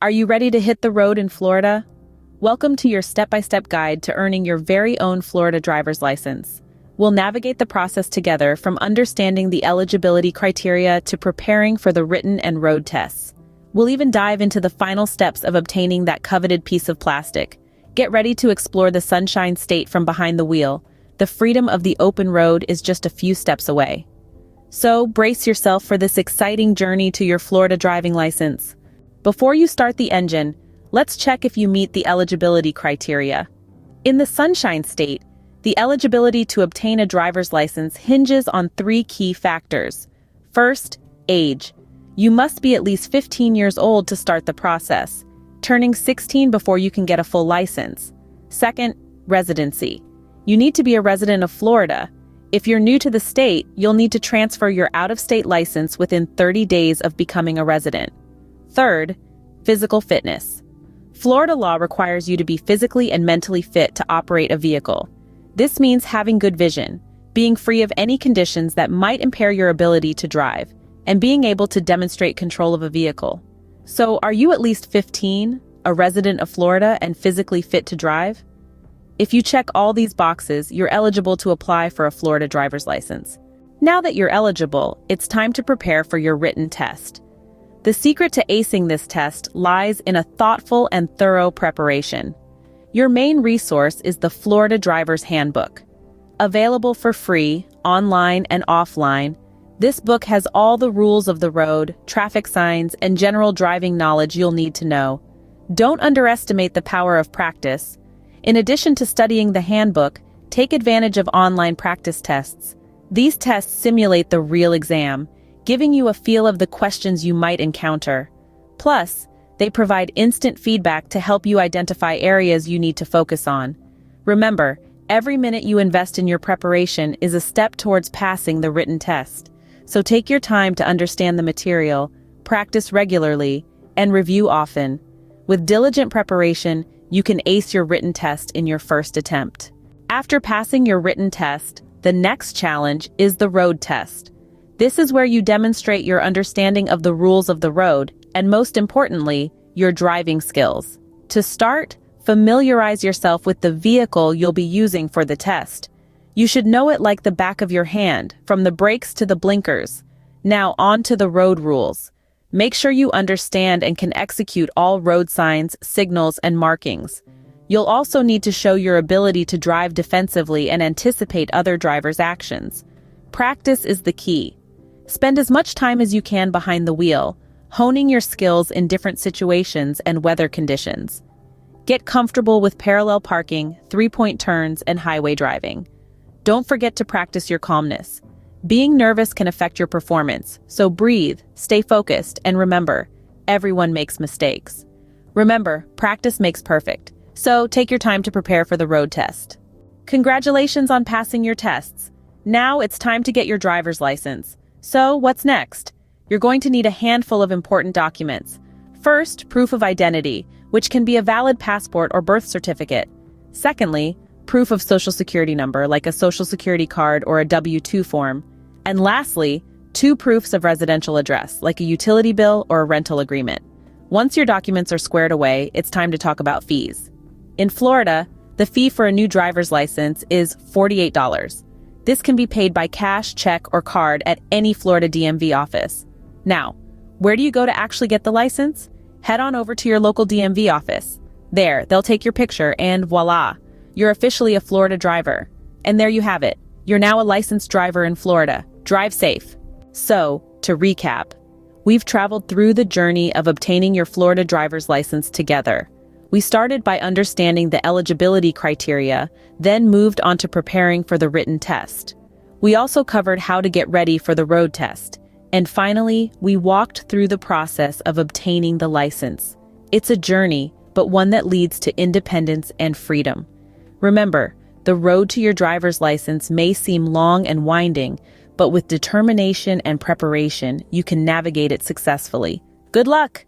Are you ready to hit the road in Florida? Welcome to your step-by-step guide to earning your very own Florida driver's license. We'll navigate the process together, from understanding the eligibility criteria to preparing for the written and road tests. We'll even dive into the final steps of obtaining that coveted piece of plastic. Get ready to explore the Sunshine State from behind the wheel. The freedom of the open road is just a few steps away. So brace yourself for this exciting journey to your Florida driving license. Before you start the engine, let's check if you meet the eligibility criteria. In the Sunshine State, the eligibility to obtain a driver's license hinges on three key factors. First, age. You must be at least 15 years old to start the process, turning 16 before you can get a full license. Second, residency. You need to be a resident of Florida. If you're new to the state, you'll need to transfer your out-of-state license within 30 days of becoming a resident. Third, physical fitness. Florida law requires you to be physically and mentally fit to operate a vehicle. This means having good vision, being free of any conditions that might impair your ability to drive, and being able to demonstrate control of a vehicle. So, are you at least 15, a resident of Florida, and physically fit to drive? If you check all these boxes, you're eligible to apply for a Florida driver's license. Now that you're eligible, it's time to prepare for your written test. The secret to acing this test lies in a thoughtful and thorough preparation. Your main resource is the Florida Driver's Handbook. Available for free, online and offline, this book has all the rules of the road, traffic signs, and general driving knowledge you'll need to know. Don't underestimate the power of practice. In addition to studying the handbook, take advantage of online practice tests. These tests simulate the real exam, giving you a feel of the questions you might encounter. Plus, they provide instant feedback to help you identify areas you need to focus on. Remember, every minute you invest in your preparation is a step towards passing the written test. So take your time to understand the material, practice regularly, and review often. With diligent preparation, you can ace your written test in your first attempt. After passing your written test, the next challenge is the road test. This is where you demonstrate your understanding of the rules of the road, and most importantly, your driving skills. To start, familiarize yourself with the vehicle you'll be using for the test. You should know it like the back of your hand, from the brakes to the blinkers. Now on to the road rules. Make sure you understand and can execute all road signs, signals, and markings. You'll also need to show your ability to drive defensively and anticipate other drivers' actions. Practice is the key. Spend as much time as you can behind the wheel, honing your skills in different situations and weather conditions. Get comfortable with parallel parking, three-point turns, and highway driving. Don't forget to practice your calmness. Being nervous can affect your performance, so breathe, stay focused, and remember, everyone makes mistakes. Remember, practice makes perfect, so take your time to prepare for the road test. Congratulations on passing your tests. Now it's time to get your driver's license. So, what's next? You're going to need a handful of important documents. First, proof of identity, which can be a valid passport or birth certificate. Secondly, proof of social security number, like a social security card or a W-2 form. And lastly, 2 proofs of residential address, like a utility bill or a rental agreement. Once your documents are squared away, it's time to talk about fees. In Florida, the fee for a new driver's license is $48. This can be paid by cash, check, or card at any Florida DMV office. Now, where do you go to actually get the license? Head on over to your local DMV office. There, they'll take your picture and voila, you're officially a Florida driver. And there you have it. You're now a licensed driver in Florida. Drive safe. So, to recap, we've traveled through the journey of obtaining your Florida driver's license together. We started by understanding the eligibility criteria, then moved on to preparing for the written test. We also covered how to get ready for the road test. And finally, we walked through the process of obtaining the license. It's a journey, but one that leads to independence and freedom. Remember, the road to your driver's license may seem long and winding, but with determination and preparation, you can navigate it successfully. Good luck!